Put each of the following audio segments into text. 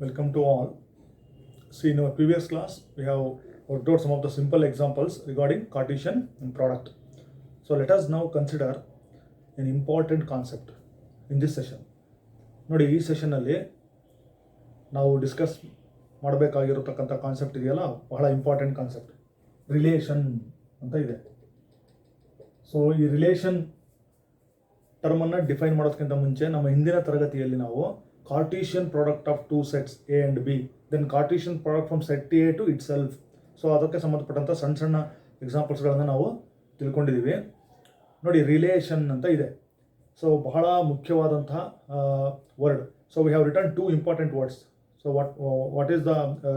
Welcome to all. See, in our previous class, we have worked out some of the simple examples regarding Cartesian and product. So let us now consider an important concept in this session. ನೋಡಿ, ಈ ಸೆಷನ್ನಲ್ಲಿ ನಾವು discuss ಮಾಡಬೇಕಾಗಿರತಕ್ಕಂಥ concept ಇದೆಯಲ್ಲ, ಬಹಳ important concept, relation ಅಂತ ಇದೆ. So ಈ relation ಟರ್ಮನ್ನು define ಮಾಡೋದಕ್ಕಿಂತ ಮುಂಚೆ ನಮ್ಮ ಹಿಂದಿನ ತರಗತಿಯಲ್ಲಿ ನಾವು Cartesian product of two sets A and B, then Cartesian product from set A to itself, so ಅದಕ್ಕೆ ಸಂಬಂಧಪಟ್ಟಂಥ ಸಣ್ಣ ಸಣ್ಣ ಎಕ್ಸಾಂಪಲ್ಸ್ಗಳನ್ನು ನಾವು ತಿಳ್ಕೊಂಡಿದ್ದೀವಿ. ನೋಡಿ, ರಿಲೇಷನ್ ಅಂತ ಇದೆ. ಸೊ ಬಹಳ ಮುಖ್ಯವಾದಂತಹ word. So we have return two important words. So what is the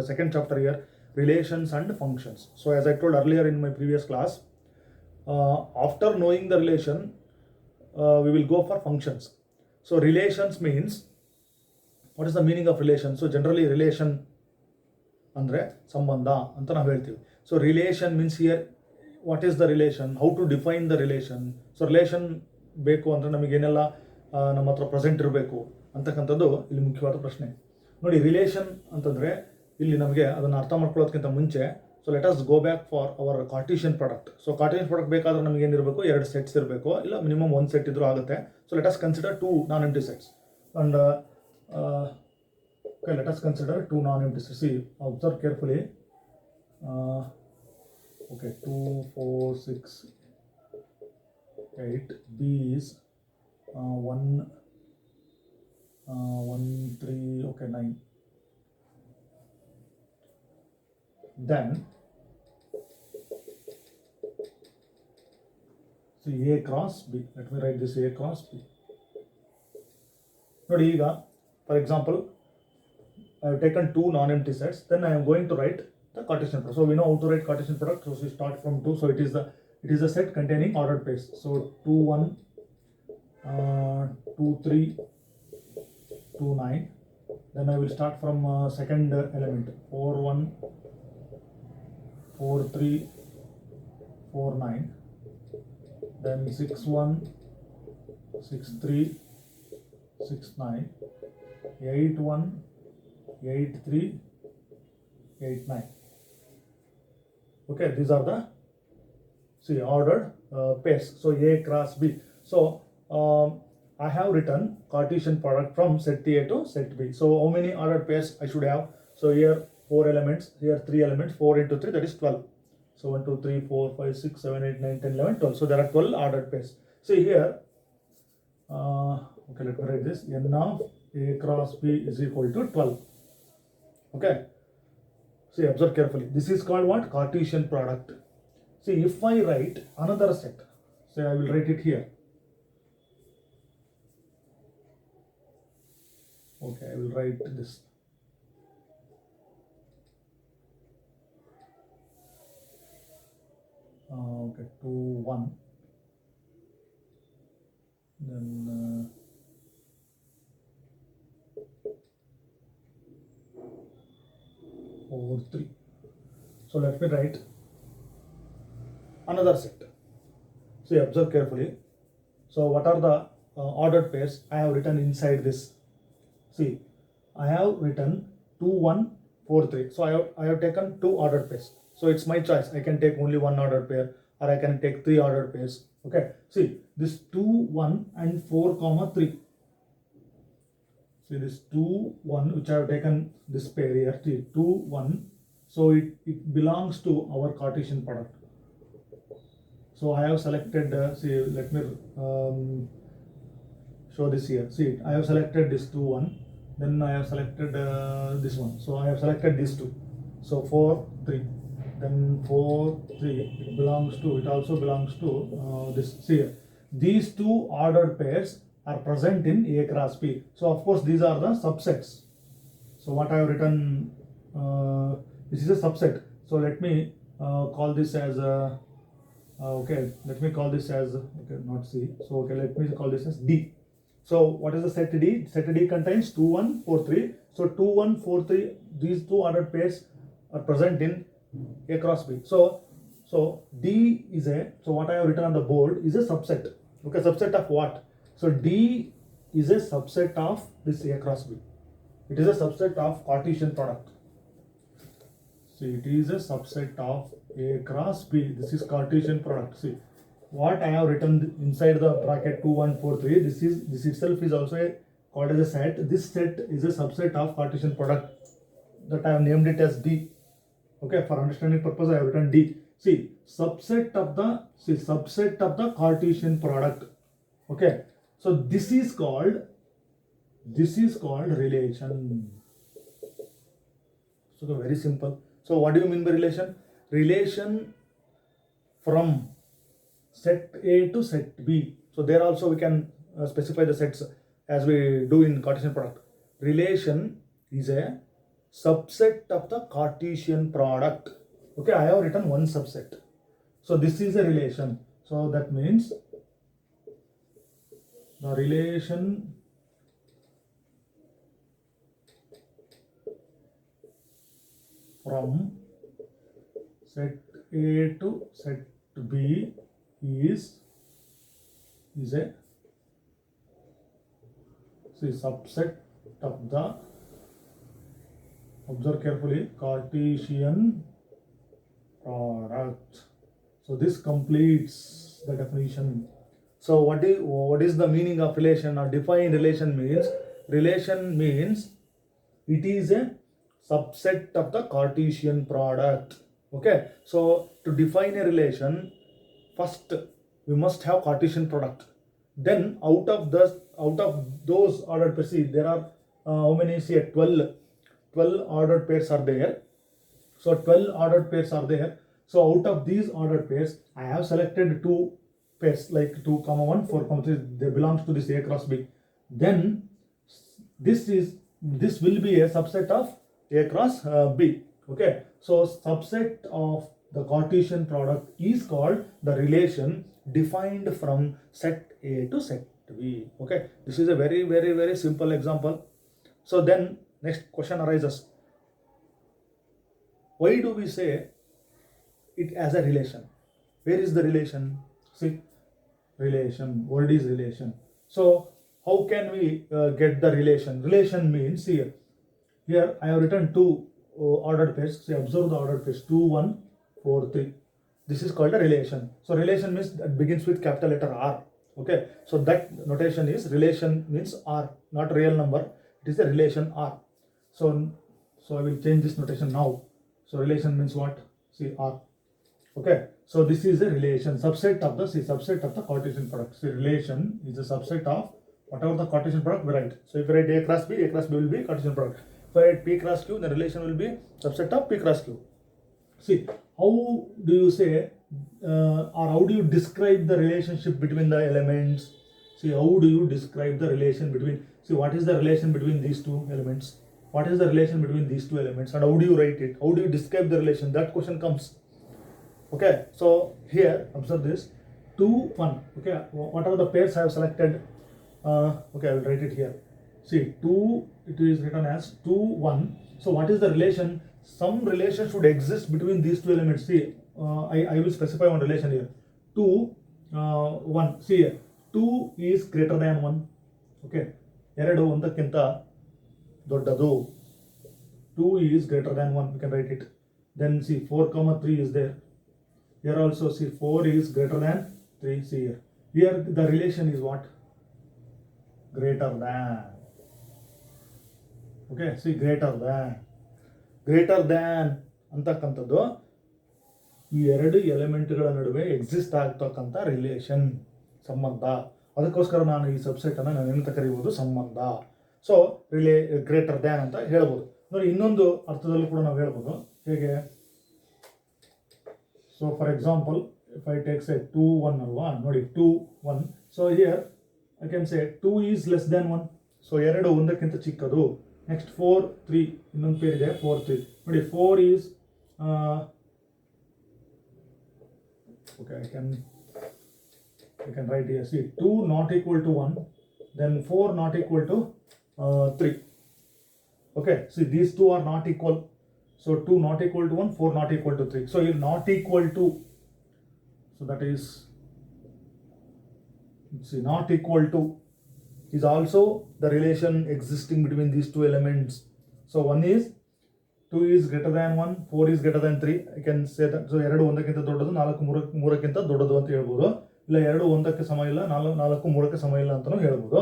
second chapter year? Relations and functions. So as I told earlier in my previous class, after knowing the relation we will go for functions. So relations means, what is the meaning of relation? So generally relation andre sambandha anta ನಾವು ಹೇಳ್ತೀವಿ. So relation means here what is the relation, how to define the relation. So relation ಬೇಕು ಅಂದರೆ ನಮಗೇನೆಲ್ಲ ನಮ್ಮ ಹತ್ರ present ಇರಬೇಕು ಅಂತಕ್ಕಂಥದ್ದು ಇಲ್ಲಿ ಮುಖ್ಯವಾದ ಪ್ರಶ್ನೆ. ನೋಡಿ, ರಿಲೇಷನ್ ಅಂತಂದರೆ ಇಲ್ಲಿ ನಮಗೆ ಅದನ್ನು ಅರ್ಥ ಮಾಡ್ಕೊಳ್ಳೋದಕ್ಕಿಂತ ಮುಂಚೆ, so let us go back for our Cartesian product. So Cartesian product ಬೇಕಾದ್ರೆ ನಮಗೆ ಏನಿರಬೇಕು? ಎರಡು ಸೆಟ್ಸ್ ಇರಬೇಕು, ಇಲ್ಲ ಮಿನಿಮಮ್ ಒಂದು ಸೆಟ್ ಇದ್ರೂ ಆಗುತ್ತೆ. So let us consider two non empty sets and okay, let us consider two non-empty sets. See, observe carefully. Okay, 2, 4, 6, 8. B is 1, 3, okay, 9. Then see A cross B. Let me write this A cross B. ನೋಡಿ, ಈಗ for example I have taken two non-empty sets, then I am going to write the Cartesian product. So we know how to write Cartesian product. So we start from 2. So it is a set containing ordered pairs. So 2, 1, 2, 3, 2, 9. Then I will start from second element, 4, 1, 4, 3, 4, 9. Then 6, 1, 6, 3, 6, 9. 8, 1, 8, 3, 8, 9. Okay, these are the ordered pairs. So A cross B. So I have written Cartesian product from set A to set B. So how many ordered pairs I should have? So here 4 elements, here 3 elements. 4 into 3, that is 12. So 1, 2, 3, 4, 5, 6, 7, 8, 9, 10, 11, 12. So there are 12 ordered pairs. See here, okay, let me write this. N of A cross B is equal to 12. Okay, see, observe carefully. This is called what? Cartesian product. See, if I write another set, say I will write it here. Okay, I will write this. Okay, 2, 1. Then 4, 3. So let me write another set. See, observe carefully. So what are the ordered pairs I have written inside this? See, I have written 2, 1, 4, 3. So I have taken two ordered pairs. So it's my choice. I can take only one ordered pair, or I can take 3 ordered pairs. Okay. See, this 2, 1 and 4, 3. See, this 2, 1, which I have taken this pair here, 2, 1. So it belongs to our Cartesian product. So I have selected, see, let me show this here. See, I have selected this 2, 1. Then I have selected this one. So I have selected these two. So 4, 3. Then 4, 3. It also belongs to this. See here. These two ordered pairs are present in A cross B. So of course these are the subsets. So what I have written, this is a subset. So let me call this as okay, let me call this as, okay, not C. So okay, let me call this as D. So what is the set D? Set D contains 2, 1, 4, 3. So 2, 1, 4, 3, these two ordered pairs are present in A cross B. So D is so what I have written on the board is a subset. Okay, subset of what? So D is a subset of this A cross B. It is a subset of Cartesian product. See, it is a subset of A cross B. This is Cartesian product. See, what I have written inside the bracket 2, 1, 4, 3. This itself is also called as a set. This set is a subset of Cartesian product that I have named it as D. Okay, for understanding purpose I have written D. See, subset of the Cartesian product. Okay, so this is called relation. So very simple. So what do you mean by relation? Relation from set A to set B. So there also we can specify the sets as we do in Cartesian product. Relation is a subset of the Cartesian product. Okay, I have written one subset. So this is a relation. So that means the relation from set A to set B is a subset of the, observe carefully, Cartesian product. So this completes the definition. So what is the meaning of relation or define relation means? Relation means it is a subset of the Cartesian product. Okay, so to define a relation, first we must have Cartesian product. Then out of those ordered pairs, see there are how many? See 12 ordered pairs are there. So 12 ordered pairs are there. So out of these ordered pairs, I have selected 2 pairs like 2, 1, 4, 3. They belongs to this A cross B. Then this will be a subset of A cross B. Okay, so subset of the Cartesian product is called the relation defined from set A to set B. Okay, this is a very, very, very simple example. So then next question arises. Why do we say it as a relation? Where is the relation? See, relation. What is relation? So how can we get the relation? Relation means here I have written 2 ordered pairs. See, observe the ordered pairs 2, 1, 4, 3. This is called a relation. So relation means that begins with capital letter R. Okay, so that notation is relation means R, not real number. It is a relation R. So I will change this notation now. So relation means what? See, R. Okay, so this is a relation, subset of the Cartesian product. So relation is a subset of whatever the Cartesian product we write. So if I write A cross B will be Cartesian product. If I write P cross Q, the relation will be subset of P cross Q. See, how do you say or how do you describe the relationship between the elements? See, how do you describe the relation between, see, what is the relation between these 2 elements? What is the relation between these 2 elements and how do you write it? How do you describe the relation? That question comes. Okay, so here observe this 2, 1. Okay, whatever the pairs I have selected, okay, I will write it here. See, 2, it is written as 2, 1. So what is the relation? Some relation should exist between these 2 elements. See, I will specify one relation here. 2, 1. See here, 2 is greater than 1. Okay, 2 ಒಂದಕ್ಕಿಂತ ದೊಡ್ಡದು. 2 is greater than 1. We can write it. Then see 4, 3 is there. Here also see 4 is greater than 3. See here. Here the relation is what? Greater than. Okay, see greater than ಅಂತಕ್ಕಂಥದ್ದು ಈ 2 ಎಲಿಮೆಂಟ್ಗಳ ನಡುವೆ exist ಆಗ್ತಕ್ಕಂಥ relation, ಸಂಬಂಧ. ಅದಕ್ಕೋಸ್ಕರ ನಾನು ಈ subset ಅನ್ನು ನಾನು ಏನಂತ ಕರೆಯುವುದು? ಸಂಬಂಧ. ಸೊ ಗ್ರೇಟರ್ ದ್ಯಾನ್ ಅಂತ ಹೇಳ್ಬೋದು. ನೋಡಿ, ಇನ್ನೊಂದು ಅರ್ಥದಲ್ಲೂ ಕೂಡ ನಾವು ಹೇಳ್ಬೋದು. ಹೇಗೆ? So for example, if I take say 2, 1 ಅಲ್ವಾ, ನೋಡಿ 2, 1. So here I can say 2 is less than 1. So 2 ಒಂದಕ್ಕಿಂತ ಚಿಕ್ಕದು. ನೆಕ್ಸ್ಟ್ 4, 3, ಇನ್ನೊಂದು ಪೇರ್ ಇದೆ 4, 3. ನೋಡಿ 4 is okay, I can write here. See, 2 not equal to 1, then 4 not equal to 3. Okay, see these 2 are not equal. So 2 not equal to 1, 4 not equal to 3. So here not equal to, so that is, see, not equal to. is also the relation existing between these two elements. So one is 2 is greater than 1, 4 is greater than 3. I can say that. So 2 1ಕ್ಕಿಂತ ದೊಡ್ಡದು, 4 3ಕ್ಕಿಂತ ದೊಡ್ಡದು ಅಂತ ಹೇಳ್ಬೋದು. ಇಲ್ಲ 2 1ಕ್ಕೆ ಸಮ ಇಲ್ಲ, 4 3ಕ್ಕೆ ಸಮ ಇಲ್ಲ ಅಂತಲೂ ಹೇಳ್ಬೋದು.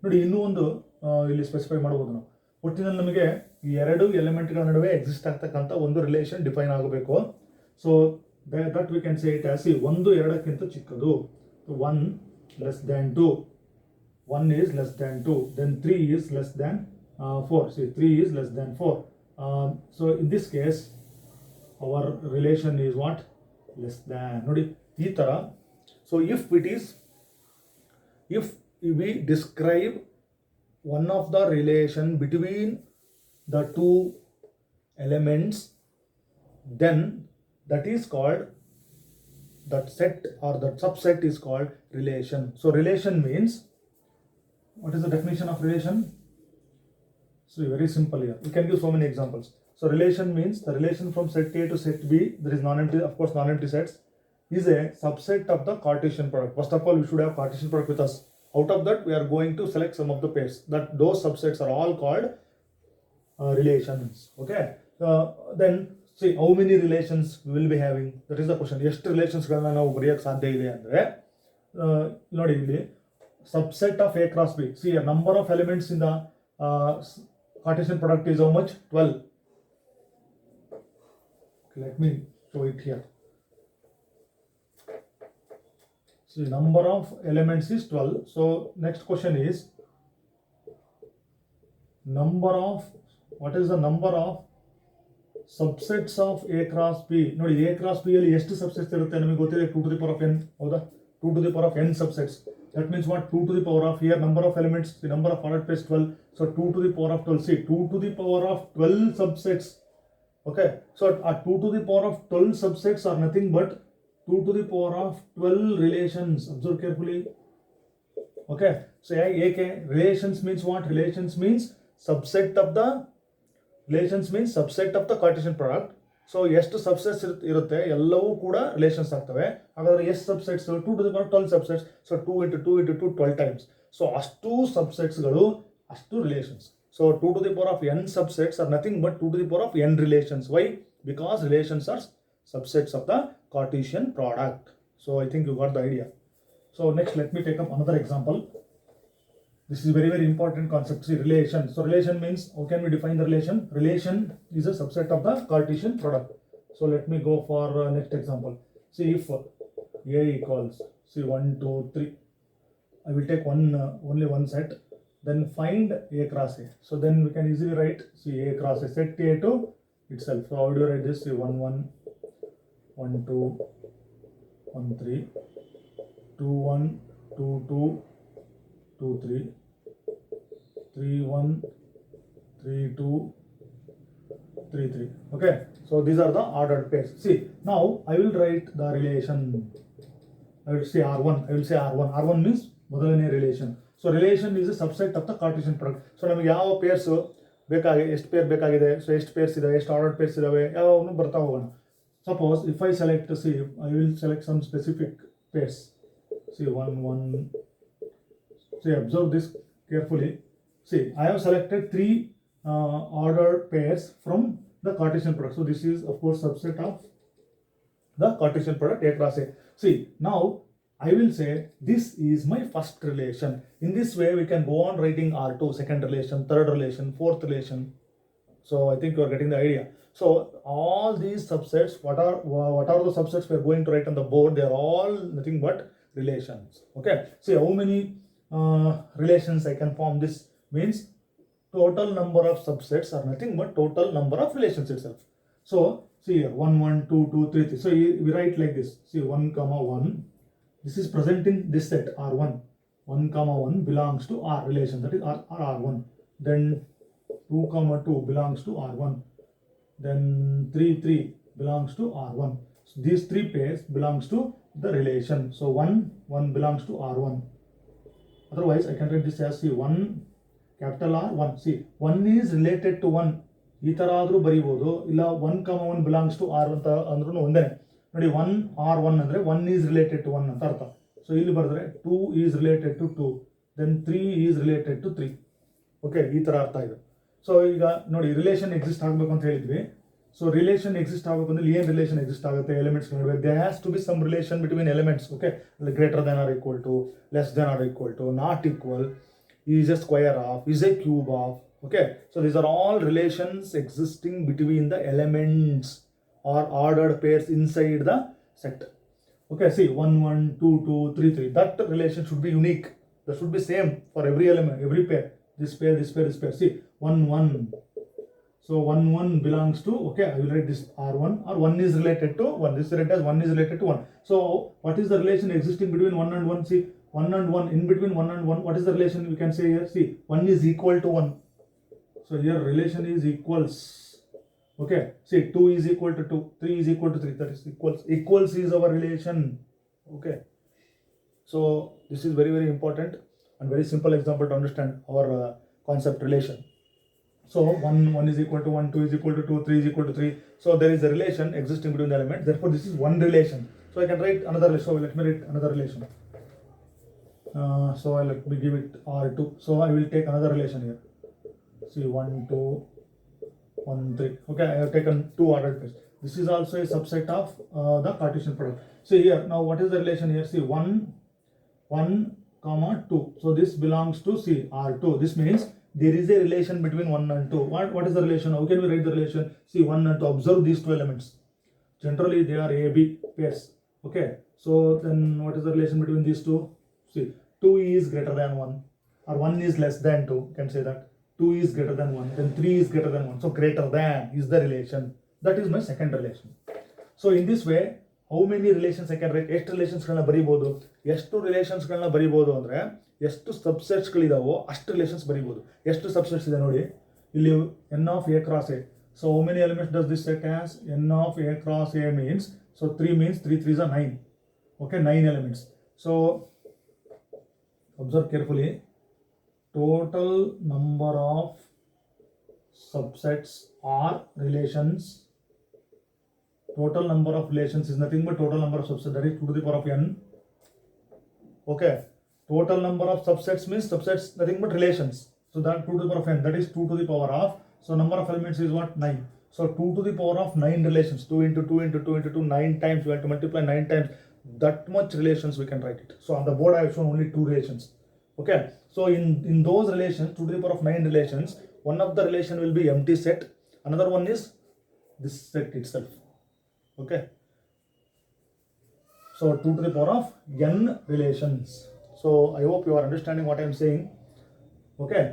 ನೋಡಿ, ಇನ್ನೂ ಒಂದು ಇಲ್ಲಿ ಸ್ಪೆಸಿಫೈ ಮಾಡ್ಬೋದು ನಾವು. ಒಟ್ಟಿನಲ್ಲಿ ನಮಗೆ ಈ ಎರಡು ಎಲಿಮೆಂಟ್ಗಳ ನಡುವೆ ಎಕ್ಸಿಸ್ಟ್ ಆಗ್ತಕ್ಕಂಥ ಒಂದು ರಿಲೇಷನ್ ಡಿಫೈನ್ ಆಗಬೇಕು. So that we can say it as 1 2ಕ್ಕಿಂತ ಚಿಕ್ಕದು, 1 less than 2, 1 is less than 2, then 3 is less than 4. See, 3 is less than 4. So in this case our relation is what? Less than. Nodi ee tara. So if we describe one of the relation between the two elements, then that is called, that set or that subset is called relation. So relation means, what is the definition of relation? So very simple here. You can give so many examples. So relation means the relation from set A to set B, there is non-empty, of course non-empty sets, is a subset of the Cartesian product. First of all, we should have Cartesian product with us. Out of that, we are going to select some of the pairs. That those subsets are all called relations. Okay. Then see how many relations we will be having. That is the question. ಎಷ್ಟು ರಿಲೇಷನ್ಸ್ಗಳನ್ನ ನಾವು ಬರೆಯಕ್ಕೆ ಸಾಧ್ಯ ಇದೆ ಅಂದರೆ, ನೋಡಿ ಇಲ್ಲಿ subset of A cross B. See, a number of elements in the Cartesian product is how much? 12. Let me show it here. See, number of elements is 12. So next question is what is the number of subsets of A cross B? ನೋಡಿ, A cross B ಅಲ್ಲಿ ಎಷ್ಟು subsets ಇರುತ್ತೆ ನಮಗೆ ಗೊತ್ತಿದೆ, 2 to the power of n. ಹೌದಾ? 2 to the power of n subsets. That means what? 2 to the power of, here number of elements, the number of ordered pairs 12. So 2 to the power of 12. See, 2 to the power of 12 subsets. Okay. So 2 to the power of 12 subsets are nothing but 2 to the power of 12 relations. Observe carefully. Okay. So AK relations means what? Relations means subset of the Cartesian product. So ಎಷ್ಟು subsets ಇರುತ್ತೆ ಎಲ್ಲವೂ ಕೂಡ relations ಆಗ್ತವೆ. ಹಾಗಾದ್ರೆ ಎಷ್ಟು subsets? 2 to the power 12 subsets. So 2 into 2 into 2 12 times. So ಅಷ್ಟು ಸಬ್ಸೆಟ್ಸ್ಗಳು, ಅಷ್ಟು relations. So 2 to the power of n subsets are nothing but 2 to the power of n relations. Why? Because relations are subsets of the Cartesian product. So I think you got the idea. So next let me take up another example. This is very, very important concept. See, relation. So relation means, how can we define the relation? Relation is a subset of the Cartesian product. So let me go for next example. See, if A equals, see 1 2 3, I will take only one set. Then find A cross A. So then we can easily write, see, A cross A, set A to itself. So how do you write this? See, 1 1 1 2 1 3 2 1 2 2 2 3 3 1 3 2 3 3. Okay, so these are the ordered pairs. See, now I will write the relation. I will say R1. R1 means ಮೊದಲನೇ relation. So relation is a subset of the Cartesian product. So ನಮಗೆ ಯಾವ pairs ಬೇಕಾಗಿದೆ, ಎಷ್ಟು peer ಬೇಕಾಗಿದೆ, so ಎಷ್ಟು pairs ಇದಾವೆ, ಎಷ್ಟು ordered pairs ಇದಾವೆ, ಯಾವನ್ನು ಬರ್ತಾ ಹೋಗೋಣ. Suppose if I select, see, I will select some specific pairs. See, 1 1. See, observe this carefully. See, I have selected 3 ordered pairs from the Cartesian product. So this is of course subset of the Cartesian product A cross A. See, now I will say this is my first relation. In this way we can go on writing R2, second relation, third relation, fourth relation. So I think you are getting the idea. So all these subsets, what are the subsets we are going to write on the board? They are all nothing but relations. Okay, see how many relations I can form. This means total number of subsets are nothing but total number of relations itself. So see here, 1 1 2 2 3 3. So we write like this. See, 1 comma 1. This is present in this set R1. 1 comma 1 belongs to R relation, that is R1. Then 2 comma 2 belongs to R1. Then 3 3 belongs to R1. So these 3 pairs belongs to the relation. So 1 belongs to R1. Otherwise I can write this as, see, 1 capital R 1. See, 1 is related to 1. ಈ ಥರ ಆದರೂ ಬರೀಬೋದು. ಇಲ್ಲ 1 comma 1 belongs to R ಅಂತ ಅಂದ್ರೂ ಒಂದೇ. ನೋಡಿ, 1 R1 ಅಂದರೆ 1 is related to 1 ಅಂತ ಅರ್ಥ. ಸೊ ಇಲ್ಲಿ ಬರೆದ್ರೆ 2 is related to 2. then 3 is related to 3. Okay, ಈ ಥರ ಅರ್ಥ ಇದೆ. ಸೊ ಈಗ ನೋಡಿ, ರಿಲೇಷನ್ ಎಕ್ಸಿಸ್ಟ್ ಆಗಬೇಕು ಅಂತ ಹೇಳಿದ್ವಿ. ಸೊ ರಿಲೇಷನ್ ಎಕ್ಸಿಸ್ಟ್ ಆಗಬೇಕು ಅಂದ್ರೆ ಏನು ರಿಲೇಷನ್ ಎಕ್ಸಿಸ್ಟ್ ಆಗುತ್ತೆ ಎಲಿಮೆಂಟ್ಸ್ ನಡುವೆ? They has to be some relation between elements. Okay, greater than or equal to, less than or equal to, not equal, is a square of, is a cube of. Okay, so these are all relations existing between the elements or ordered pairs inside the set. Okay, see 1 1 2 2 3 3, that relation should be unique. That should be same for every element, every pair. This pair, this pair, this pair. See 1 1. So 1 1 belongs to, okay, I will write this R1, or 1 is related to 1. This is written as 1 is related to 1. So what is the relation existing between 1 and 1? See 1 and 1, in between 1 and 1, what is the relation we can say here? See 1 is equal to 1. So here relation is equals. Okay, see 2 is equal to 2, 3 is equal to 3, that is equals. Equals is our relation. Okay, so this is very very important and very simple example to understand our concept relation. So 1 is equal to 1, 2 is equal to 2, 3 is equal to 3. So there is a relation existing between the elements. Therefore this is one relation. So I can write another relation. So let me write another relation. So let me give it R2. So I will take another relation here. See 1 2 1 3. Okay, I have taken 2 ordered pairs. This is also a subset of the Cartesian product. See here, now what is the relation here? See 1 1 comma 2. So this belongs to, see, R2. This means there is a relation between 1 and 2. What is the relation? How can we write the relation? See 1 and 2. Observe these two elements. Generally they are AB pairs. Okay, so then what is the relation between these two? See 2 is greater than 1, or 1 is less than 2. You can say that. 2 is greater than 1, then 3 is greater than 1. So greater than is the relation. That is my second relation. So in this way, how many relations I can write? ಎಷ್ಟು ರಿಲೇಷನ್ಸ್ಗಳನ್ನ ಬರೀಬೋದು? ಎಷ್ಟು ರಿಲೇಷನ್ಸ್ಗಳನ್ನ ಬರೀಬೋದು ಅಂದರೆ, ಎಷ್ಟು ಸಬ್ಸೆಟ್ಸ್ಗಳಿದಾವೋ ಅಷ್ಟು relations ಬರೀಬೋದು. ಎಷ್ಟು subsets ಇದೆ ನೋಡಿ ಇಲ್ಲಿ, n of a cross a. So how many elements does this set has? n of a cross a means, so 3 means 3 3s are 9. Okay, 9 elements. So observe carefully. Total number of subsets or relations, total number of relations is nothing but total number of subsets, that is 2 to the power of n. Okay, total number of subsets means subsets nothing but relations, so that 2 to the power of n, that is 2 to the power of, so number of elements is what? 9. So 2 to the power of 9 relations, 2 into 2 into 2 into 2, 9 times. We have to multiply 9 times, that much relations we can write it. So on the board I have shown only 2 relations. Okay, so in those relations, 2 to the power of 9 relations, one of the relation will be empty set, another one is this set itself. Okay, so 2 to the power of n relations. So I hope you are understanding what I am saying. Okay,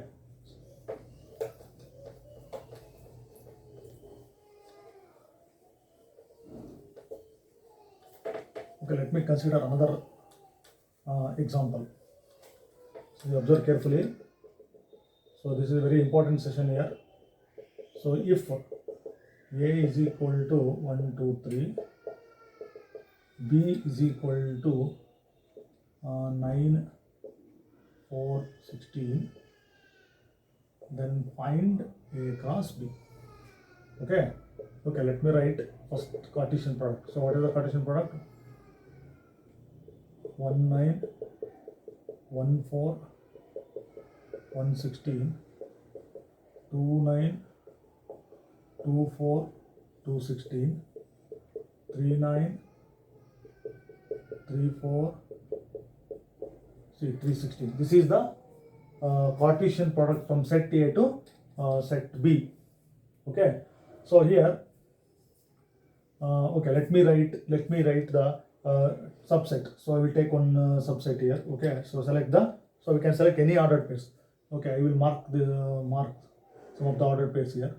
okay, let me consider another example. So you observe carefully. So this is a very important session here. So if A is equal to 1 2 3, B is equal to 9 4 16, then find A cross B. Okay, okay, let me write first Cartesian product. So what is the Cartesian product? 1 9 1 4 1 16 2 9 2 4 2 16 3 9 3 4, see 3 16. This is the Cartesian product from set A to set B. Okay, so here okay, let me write the subset. So I will take one subset here. Okay, so select the, so we can select any ordered pairs. Okay, I will mark some of the ordered pairs here.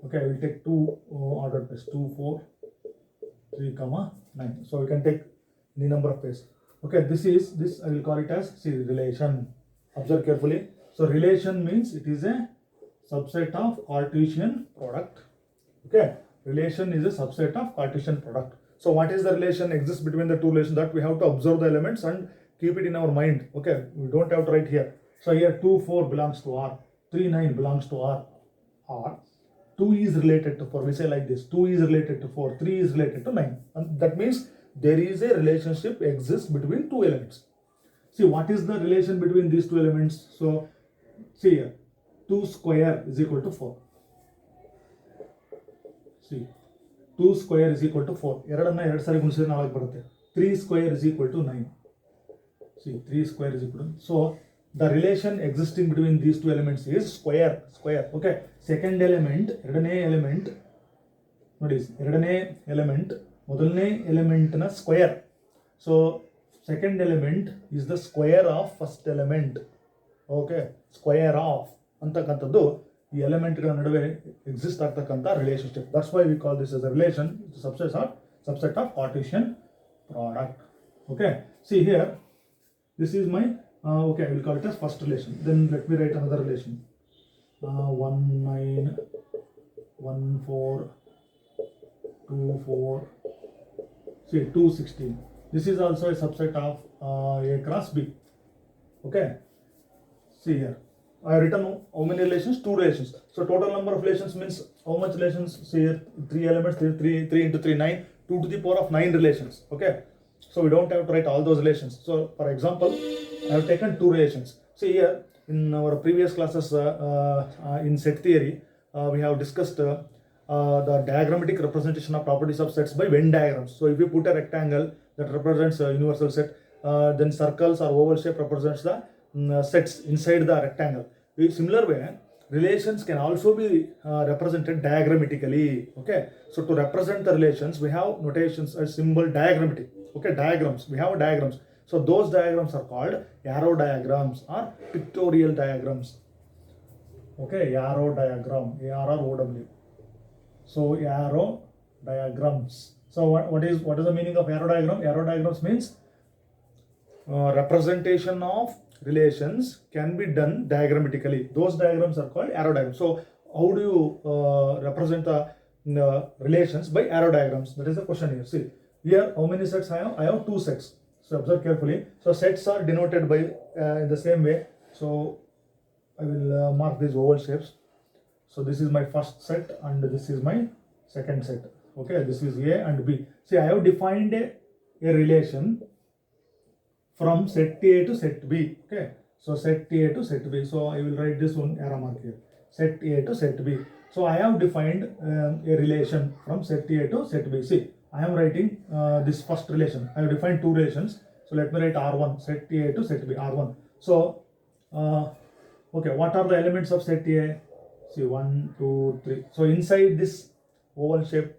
Okay, I will take 2 ordered pairs, 2 4 3 comma 9. So we can take any number of pairs. Okay, this I will call it as, see, relation. Observe carefully. So relation means it is a subset of Cartesian product. Okay, relation is a subset of Cartesian product. So what is the relation exists between the two relations? That we have to observe the elements and keep it in our mind. Okay, we don't have to write here. So here 2 4 belongs to R, 3 9 belongs to R. 2 is related to 4. We say like this: 2 is related to 4, 3 is related to 9. And that means there is a relationship exists between two elements. See, what is the relation between these two elements? So, see here, 2 square is equal to 4. See, 2 square is equal to 4. 2 ಸಾರಿ ಗುಣಿಸಿದ್ರೆ 4 ಬರುತ್ತೆ. 3 square is equal to 9. See, 3 square is equal to. So, the relation existing between these two elements is square. Okay. Second element, ಎರಡನೇ element, ನೋಡಿ, ಎರಡನೇ element, ಮೊದಲನೇ element ನ square. So, second element is the square of first element. Okay, square of ಅಂತಕ್ಕಂಥದ್ದು ಈ ಎಲಿಮೆಂಟ್ಗಳ ನಡುವೆ exist ಆಗ್ತಕ್ಕಂಥ relationship. That's why we call this as a relation, subset of Cartesian product. Okay, see here, this is my okay, I will call it as first relation. Then let me write another relation. 1 9 1 4 2 4, see 2 16. This is also a subset of A cross B. Okay, see here, I have written how many relations? 2 relations. So total number of relations means how much relations? See here, 3 elements, 3 into 3 9, 2 to the power of 9 relations. Okay, so we don't have to write all those relations. So for example, I have taken 2 relations. See here, in our previous classes in set theory, we have discussed the diagrammatic representation of properties of sets by Venn diagrams. So if you put a rectangle that represents a universal set, then circles or oval shape represents the sets inside the rectangle. In similar way, relations can also be represented diagrammatically. Okay, so to represent the relations, we have notations as symbol diagrammatic. Okay, diagrams, we have diagrams. So those diagrams are called arrow diagrams or pictorial diagrams. Okay, arrow diagram, ARROW. So arrow diagrams. So what is the meaning of arrow diagram? Arrow diagrams means representation of relations can be done diagrammatically. Those diagrams are called arrow diagrams. So how do you represent the relations by arrow diagrams? That is the question here. See here, how many sets I have? I have 2 sets. So observe carefully. So sets are denoted by in the same way. So I will mark these oval shapes. So this is my first set and this is my second set. Okay, this is A and B. See, I have defined a relation from set A to set B. Okay, so set A to set B. So I will write this one arrow mark here. Set A to set B. So I have defined a relation from set A to set B. See, I am writing this first relation. I have defined 2 relations. So let me write R1, set A to set B, R1. So, okay, what are the elements of set A? See, 1, 2, 3. So inside this oval shape,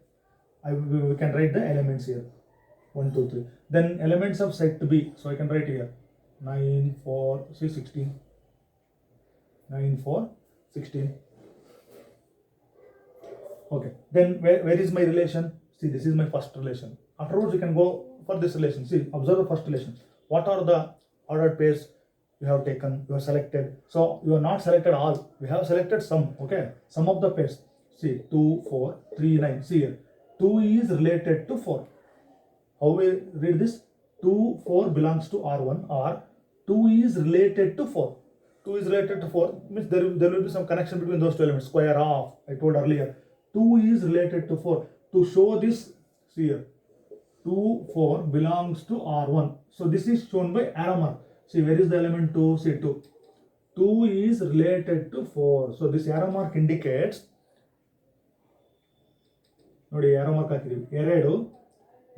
we can write the elements here. 1, 2, 3. Then elements of set B. So I can write here 9, 4, see 16. 9, 4, 16. Okay. Then where is my relation? See, this is my first relation. Afterwards, you can go for this relation. See, observe the first relation. What are the ordered pairs you have taken? You have selected. So you have not selected all. We have selected some. Okay, some of the pairs. See, 2, 4, 3, 9. See here, 2 is related to 4. How we read this? 2, 4 belongs to R1 or 2 is related to 4. 2 is related to 4 means there will be some connection between those 2 elements. Square of, I told earlier. 2 is related to 4. To show this, see here, 2, 4 belongs to R1. So this is shown by arrow mark. See, where is the element 2? See, 2. 2 is related to 4. So this arrow mark indicates, ನೋಡಿ arrow mark ಹಾಕಿದೀವಿ, 2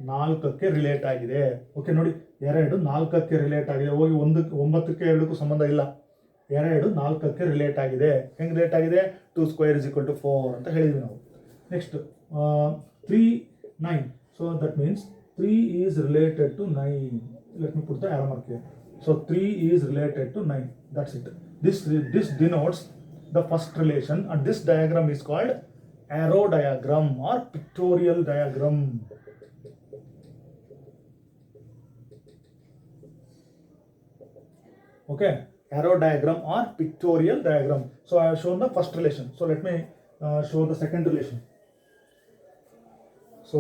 4ಕ್ಕೆ relate ಆಗಿದೆ. Okay, ನೋಡಿ 2 4ಕ್ಕೆ relate ಆಗಿದೆ. ಹೋಗಿ 9ಕ್ಕೆ 2ಕ್ಕೂ ಸಂಬಂಧ ಇಲ್ಲ. 2 4ಕ್ಕೆ relate ಆಗಿದೆ. ಹೆಂಗೆ ರಿಲೇಟ್ ಆಗಿದೆ? 2 square is equal to 4 ಅಂತ ಹೇಳಿದ್ವಿ ನಾವು. Next 3, 9. So that means 3 is related to 9. Let me put the arrow mark here. So 3 is related to 9. That's it. This denotes the first relation, and this diagram is called arrow diagram or pictorial diagram. Okay, arrow diagram or pictorial diagram. So I have shown the first relation. So let me show the second relation. So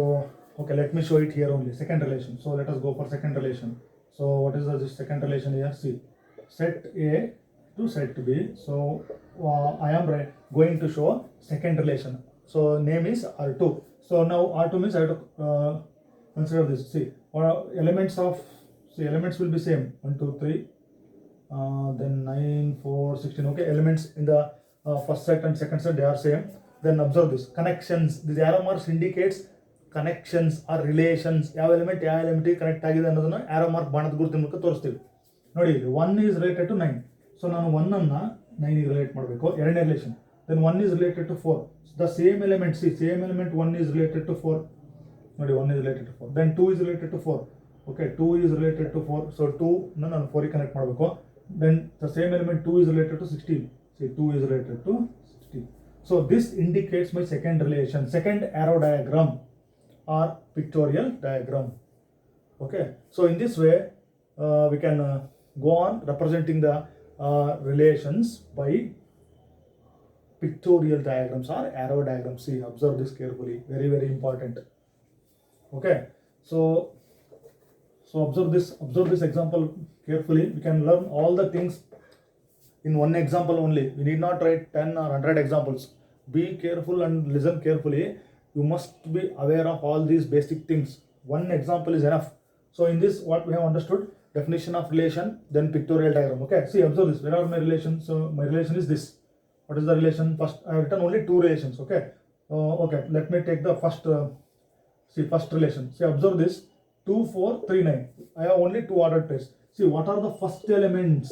okay, let me show it here only. Second relation. So let us go for second relation. So what is this second relation here? See, set A to set B. So I am going to show second relation. So name is R2. So now R2 means I have to consider this. See, elements will be same. 1, 2, 3, then 9, 4, 16. Okay, elements in the first set and second set, they are same. Then observe this connections. These arrow marks indicates connections or relations. ಯಾವ element ಯಾವ ಎಲಿಮೆಂಟಿಗೆ connect ಆಗಿದೆ ಅನ್ನೋದನ್ನ arrow mark ಬಾಣದ ಗುರುತಿನ ಮೂಲಕ ತೋರಿಸ್ತೀವಿ. ನೋಡಿ ಇಲ್ಲಿ 1 is related to 9. ಸೊ ನಾನು 1 ಅನ್ನ 9 ಗೆ ರಿಲೇಟ್ ಮಾಡಬೇಕು, ಎರಡನೇ relation. Then 1 is related to 4. So the same element, see, same element 1 is related to 4. ನೋಡಿ 1 is related to 4. Then 2 is related to 4. Okay, 2 is related to 4. So 2 ನಾನು 4 ಗೆ connect ಮಾಡಬೇಕು. Then the same element 2 is related to 16. See, 2 is related to 16. So this indicates my second relation, second arrow diagram or pictorial diagram. Okay, so in this way we can go on representing the relations by pictorial diagrams or arrow diagrams. See, observe this carefully, very very important. Okay, so observe this example carefully. We can learn all the things in one example only. We need not write 10 or 100 examples. Be careful and listen carefully. You must be aware of all these basic things. One example is enough. So in this, what we have understood, definition of relation, then pictorial diagram. Okay, see, observe this. Where are my relations? So my relation is this. What is the relation? First, I have written only two relations. Okay, okay, let me take the first first relation. See, observe this. 2, 4, 3, 9. I have only two ordered pairs. See, what are the first elements?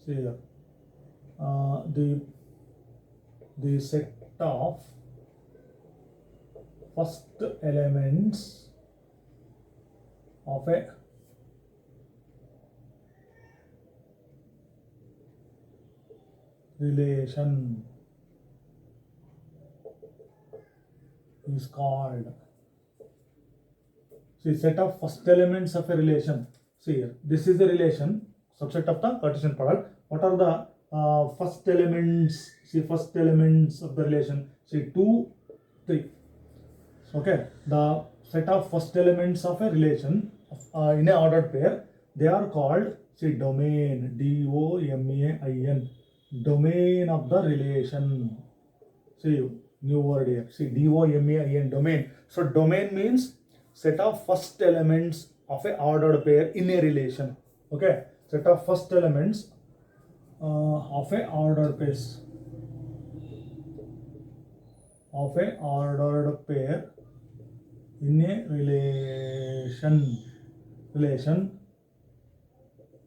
See here, the set of first elements of a relation is called, see, set of first elements of a relation. See here, this is the relation, subset of the Cartesian product. What are the first elements? See, first elements of the relation. See, 2, 3. Okay, the set of first elements of a relation in a ordered pair, they are called, see, domain, D-O-M-A-I-N, domain of the relation. See, new word here. See, D-O-M-A-I-N, domain. So domain means set of first elements of a ordered pair in a relation. Okay, set of first elements of a ordered pairs in a relation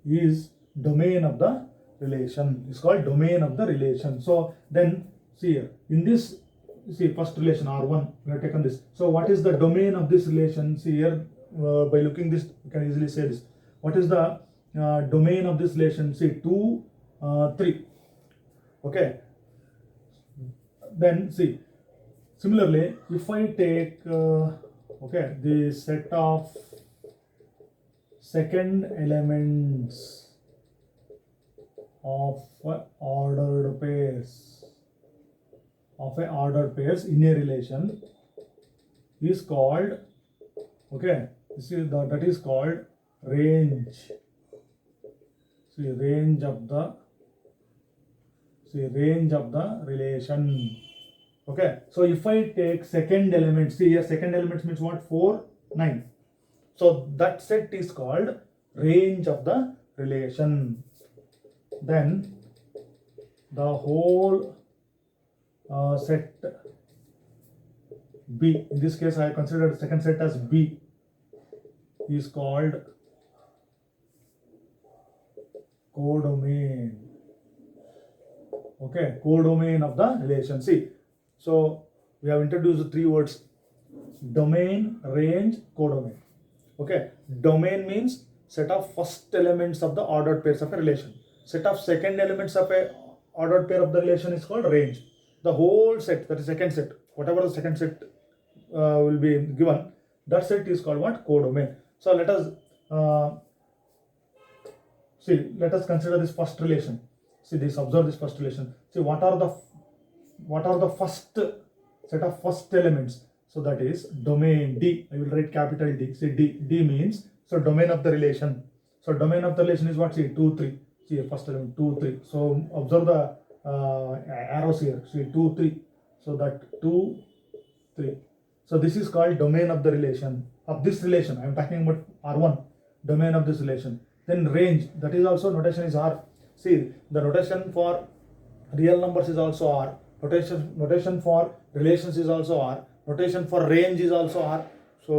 is domain of the relation, is called domain of the relation. So then see here, in this, see, first relation R1, we have taken this. So what is the domain of this relation? See here, by looking this, you can easily say this. What is the domain of this relation? See, 2, 3. Okay, then see, similarly, if I take okay, the set of second elements of ordered pairs in a relation is called, okay, this is the, that is called range. See, range of the relation. Okay, so if I take second element, see here, second element means what? 4, 9. So that set is called range of the relation. Then the whole set B, in this case I consider the second set as B, is called codomain. Okay, codomain of the relation. See, so we have introduced three words: domain, range, codomain. Okay, domain means set of first elements of the ordered pairs of a relation. Set of second elements of a ordered pair of the relation is called range. The whole set, that is second set, whatever the second set will be given, that set is called what? Codomain. So let us see, let us consider this first relation. See this, observe this first relation. See, what are the first set of first elements? So that is domain D. I will write capital D. See, D means, so domain of the relation. So domain of the relation is what? See, 2, 3. See, first element 2, 3. So observe the arrows here. See, 2, 3. So that 2, 3. So this is called domain of the relation, of this relation. I am talking about R1, domain of this relation. Then range, that is also notation is R. See, the notation for real numbers is also R. Notation for relations is also R. Notation for range is also R. So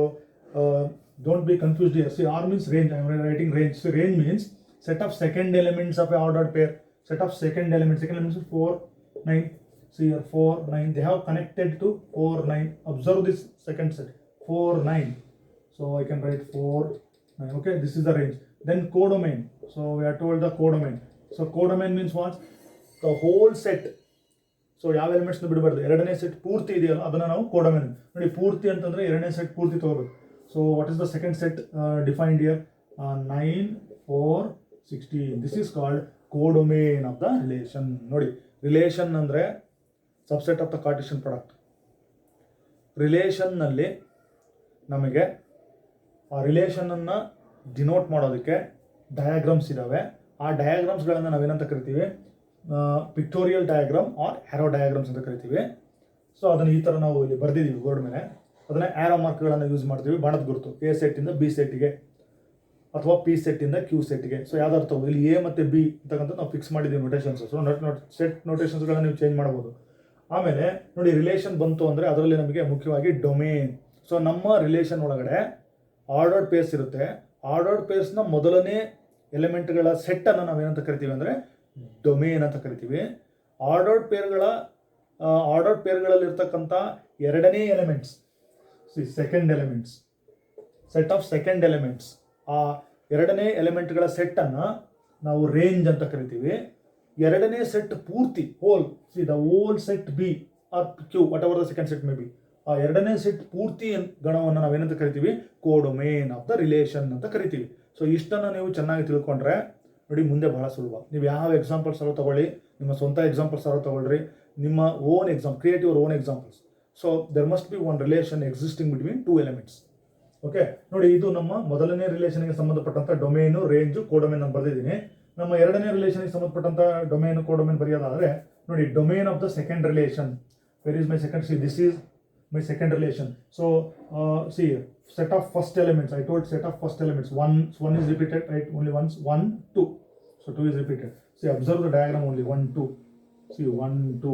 don't be confused here. See, R means range. I am writing range. So range means set of second elements of a ordered pair. Set of second elements. Second elements is 4, 9. See here 4, 9. They have connected to 4, 9. Observe this second set. 4, 9. So I can write 4, 9. Okay, this is the range. Then codomain. So we are told the codomain. So codomain means what? The whole set. So ಯಾವ ಎಲಿಮೆಂಟ್ಸ್ನ ಬಿಡಬಾರ್ದು, ಎರಡನೇ set ಪೂರ್ತಿ ಇದೆಯಲ್ಲ ಅದನ್ನು ನಾವು ಕೋಡೋಮೇನ್ ನೋಡಿ. ಪೂರ್ತಿ ಅಂತಂದರೆ ಎರಡನೇ ಸೆಟ್ ಪೂರ್ತಿ ತಗೋಬೇಕು. So what is the second set defined here? 9, 4, 16. This is called codomain of the relation. ನೋಡಿ, ರಿಲೇಷನ್ ಅಂದರೆ subset of the Cartesian product. ರಿಲೇಷನ್ನಲ್ಲಿ ನಮಗೆ ಆ ರಿಲೇಷನನ್ನು ಡಿನೋಟ್ ಮಾಡೋದಕ್ಕೆ ಡಯಾಗ್ರಾಮ್ಸ್ ಇದ್ದಾವೆ. ಆ ಡಯಾಗ್ರಾಮ್ಸ್ಗಳನ್ನು ನಾವೇನಂತ ಕರಿತೀವಿ? Pictorial diagram or arrow diagrams ಅಂತ ಕರಿತೀವಿ. ಸೊ ಅದನ್ನು ಈ ಥರ ನಾವು ಇಲ್ಲಿ ಬರೆದಿದ್ದೀವಿ ಬೋರ್ಡ್ ಮೇಲೆ. ಅದನ್ನು ಆ್ಯರೋ ಮಾರ್ಕ್ಗಳನ್ನು ಯೂಸ್ ಮಾಡ್ತೀವಿ, ಬಾಣದ ಗುರುತು. ಎ ಸೆಟ್ಟಿಂದ ಬಿ ಸೆಟ್ಟಿಗೆ ಅಥವಾ ಪಿ ಸೆಟ್ಟಿಂದ ಕ್ಯೂ ಸೆಟ್ಗೆ. ಸೊ ಯಾವ್ದಾದ್ರು ತಗೋ, ಇಲ್ಲಿ ಎ ಮತ್ತು ಬಿ ಅಂತಕ್ಕಂಥ ನಾವು ಫಿಕ್ಸ್ ಮಾಡಿದ್ದೀವಿ ನೋಟೇಷನ್ಸ್. ಸೊ ಸೆಟ್ ನೋಟೇಷನ್ಸ್ಗಳನ್ನ ನೀವು ಚೇಂಜ್ ಮಾಡ್ಬೋದು. ಆಮೇಲೆ ನೋಡಿ, ರಿಲೇಷನ್ ಬಂತು ಅಂದರೆ ಅದರಲ್ಲಿ ನಮಗೆ ಮುಖ್ಯವಾಗಿ ಡೊಮೇನ್. ಸೊ ನಮ್ಮ ರಿಲೇಷನ್ ಒಳಗಡೆ ಆರ್ಡರ್ಡ್ ಪೇರ್ಸ್ ಇರುತ್ತೆ. ಆರ್ಡರ್ಡ್ ಪೇರ್ಸ್ನ ಮೊದಲನೇ ಎಲಿಮೆಂಟ್ಗಳ ಸೆಟ್ಟನ್ನು ನಾವೇನಂತ ಕರಿತೀವಿ ಅಂದರೆ ಡೊಮೇನ್ ಅಂತ ಕರಿತೀವಿ. ಆರ್ಡರ್ಡ್ ಪೇರ್ಗಳಲ್ಲಿರ್ತಕ್ಕಂಥ ಎರಡನೇ elements, second elements, set of second elements, ಆ ಎರಡನೇ ಎಲಿಮೆಂಟ್ಗಳ ಸೆಟ್ಟನ್ನು ನಾವು ರೇಂಜ್ ಅಂತ ಕರಿತೀವಿ. ಎರಡನೇ ಸೆಟ್ ಪೂರ್ತಿ whole, the whole set B or Q, what the second set may be, ಆ ಎರಡನೇ ಸೆಟ್ ಪೂರ್ತಿ ಗಣವನ್ನು ನಾವೇನಂತ ಕರಿತೀವಿ? ಕೋಡೊಮೇನ್ ಆಫ್ ದ ರಿಲೇಷನ್ ಅಂತ ಕರಿತೀವಿ. ಸೊ ಇಷ್ಟನ್ನು ನೀವು ಚೆನ್ನಾಗಿ ತಿಳ್ಕೊಂಡ್ರೆ ನೋಡಿ, ಮುಂದೆ ಬಹಳ ಸುಲಭ. ನೀವು ಯಾವ ಎಕ್ಸಾಂಪಲ್ಸ್ ಆರೋ ತಗೊಳ್ಳಿ, ನಿಮ್ಮ ಸ್ವಂತ ಎಕ್ಸಾಂಪಲ್ಸ್ ಆರೋ ತಗೊಳ್ರಿ, ನಿಮ್ಮ own exam, create your own examples. So there must be one relation existing between two elements. Okay, ನೋಡಿ, ಇದು ನಮ್ಮ ಮೊದಲನೇ ರಿಲೇಷನ್ಗೆ ಸಂಬಂಧಪಟ್ಟಂಥ ಡೊಮೇನು, ರೇಂಜು, ಕೋಡೊಮೇನ್ ಅಂತ ಬರೆದಿದ್ದೀನಿ. ನಮ್ಮ ಎರಡನೇ ರಿಲೇಷನ್ಗೆ ಸಂಬಂಧಪಟ್ಟಂಥ ಡೊಮೇನು, ಕೋಡೊಮೇನ್ ಬರೆಯೋದಾದರೆ ನೋಡಿ, domain of the second relation. Where is my second? C, this is my second relation. So see, set of first elements, I told set of first elements, one is repeated, right? Only once, 1, 2. So 2 is repeated. See, observe the diagram only, 1, 2. See, 1, 2.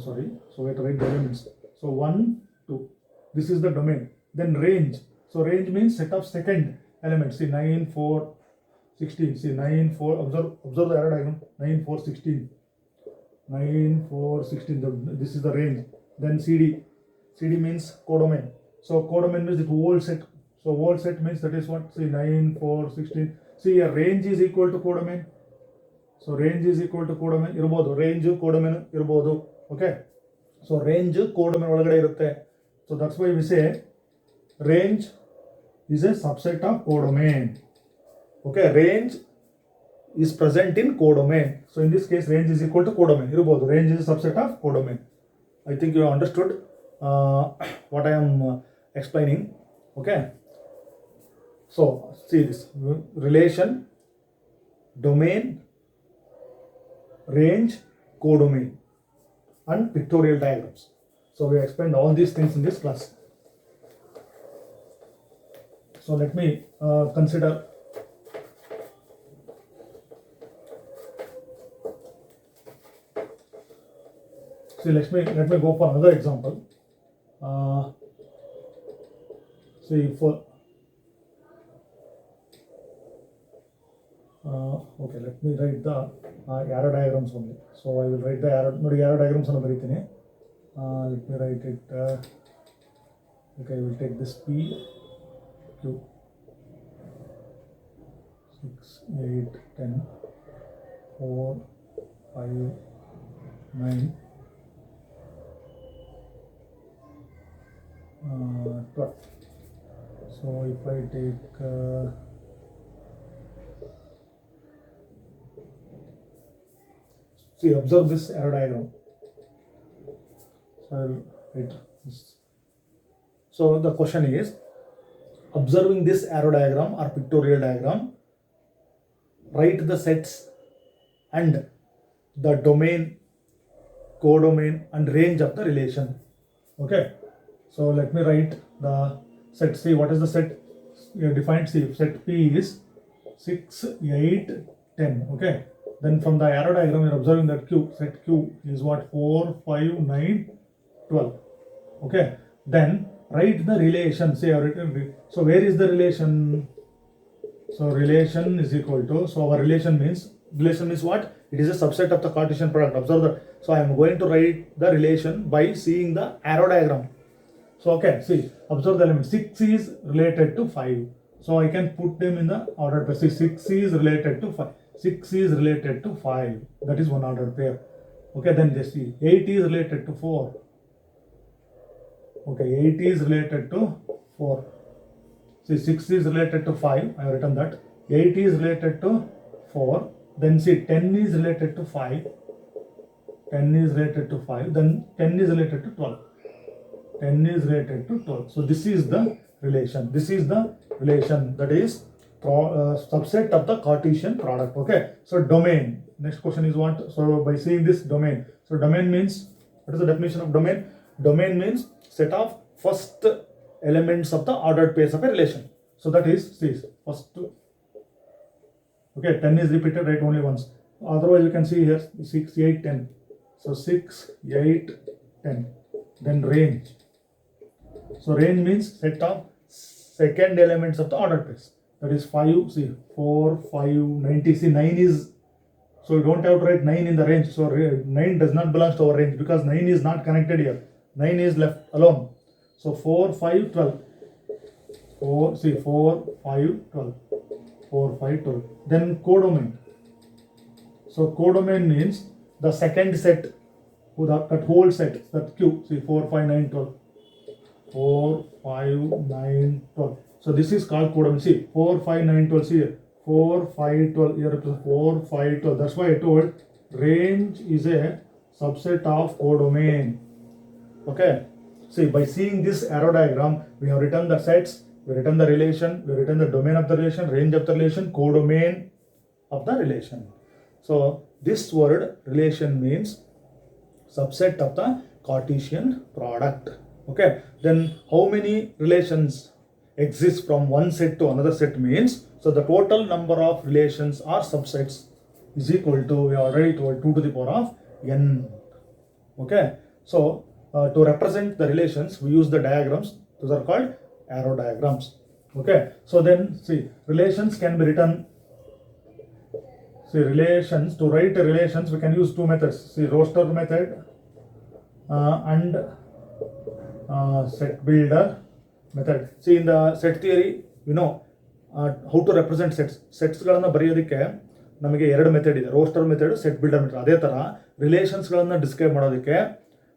Sorry, so we have to write the elements. So 1, 2. This is the domain. Then range. So range means set of second elements. See, 9, 4, 16. See, 9, 4. Observe the arrow diagram. 9, 4, 16. 9, 4, 16. This is the range. Then CD means codomain. So codomain means the whole set. So whole set means that is what? See, 9, 4, 16. See, a range is equal to codomain. So range is equal to codomain irbodu. Range codomain irbodu. Okay. So range codomain ಒಳಗಡೆ ಇರುತ್ತೆ. So that's why we say range is a subset of codomain. Okay, range is present in codomain. So in this case, range is equal to codomain irbodu. Range is a subset of codomain. I think you have understood what I am explaining. Okay, so see this relation, domain, range, codomain, and pictorial diagrams. So we explained all these things in this class. So let me consider see, let me go for another example. See, for okay, let me write the arrow diagrams only. So I will write the arrow diagrams on ಬರೀತೀನಿ. Let me write it. Okay, I will take this P, Q, 6, 8, 10, 4, 5, 9, 12. So if I take see, observe this arrow diagram. So I'll write this. So the question is, observing this arrow diagram or pictorial diagram, write the sets and the domain, codomain, and range of the relation. Okay. So let me write the set. See, what is the set? We have defined. See, set P is 6, 8, 10. Okay. Then from the arrow diagram, we are observing that Q, set Q is what? 4, 5, 9, 12. Okay. Then write the relation. See, I have written. So where is the relation? So relation is equal to. So our relation means what? It is a subset of the Cartesian product. Observe that. So I am going to write the relation by seeing the arrow diagram. So okay, see, observe the element. 6 is related to 5. So I can put them in the ordered pair. See, 6 is related to 5. 6 is related to 5. That is one ordered pair. Okay, then just see. 8 is related to 4. Okay, 8 is related to 4. See, 6 is related to 5. I have written that. 8 is related to 4. Then see, 10 is related to 5. 10 is related to 5. Then 10 is related to 12. 10 is related to 12. So this is the relation. This is the relation, that is subset of the Cartesian product. Okay. So domain. Next question is what? So by seeing this domain. So domain means, what is the definition of domain? Domain means set of first elements of the ordered pairs of a relation. So that is, see, first. Okay, 10 is repeated, right, only once. Otherwise you can see here 6, 8, 10. So 6, 8, 10. Then range. So range means set of second elements of the ordered pairs. That is 5, see, 4, 5, 90. See, 9 is, so you don't have to write 9 in the range. So 9 does not belong to our range because 9 is not connected here. 9 is left alone. So 4, 5, 12. 4, see, 4, 5, 12. 4, 5, 12. Then codomain. So codomain means the second set, that whole set, that Q, see, 4, 5, 9, 12. 4, 5, 9, 12. So this is called codomain. See, 4, 5, 9, 12. See here. 4, 5, 12. Here it is 4, 5, 12. That's why I told range is a subset of codomain. Okay. See, by seeing this arrow diagram, we have written the sets, we have written the relation, we have written the domain of the relation, range of the relation, codomain of the relation. So this word relation means subset of the Cartesian product. Okay, then how many relations exist from one set to another set means, so the total number of relations or subsets is equal to, we already told, 2 to the power of n. Okay, so to represent the relations, we use the diagrams. Those are called arrow diagrams. Okay, so then see, relations can be written. See, relations, to write relations, we can use two methods. See, roster method and set builder method. See, in the set theory, you know how to represent sets. ಸೆಟ್ಸ್ಗಳನ್ನು ಬರೆಯೋದಕ್ಕೆ ನಮಗೆ ಎರಡು method ಇದೆ, roster method, set builder method. ಅದೇ ಥರ ರಿಲೇಷನ್ಸ್ಗಳನ್ನು describe ಮಾಡೋದಕ್ಕೆ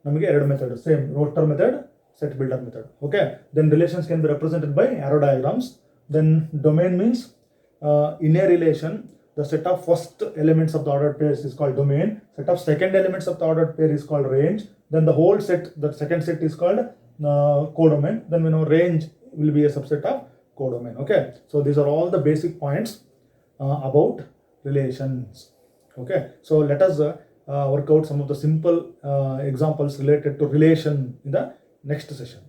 ನಮಗೆ ಎರಡು method, same roster method, set builder method. Okay, then relations can be represented by arrow diagrams. Then domain means in a relation, the set of first elements of the ordered pairs is called domain. Set of second elements of the ordered pair is called range. Then the whole set, the second set is called codomain. Then we know range will be a subset of codomain. Okay, so these are all the basic points about relations. Okay, so let us work out some of the simple examples related to relation in the next session.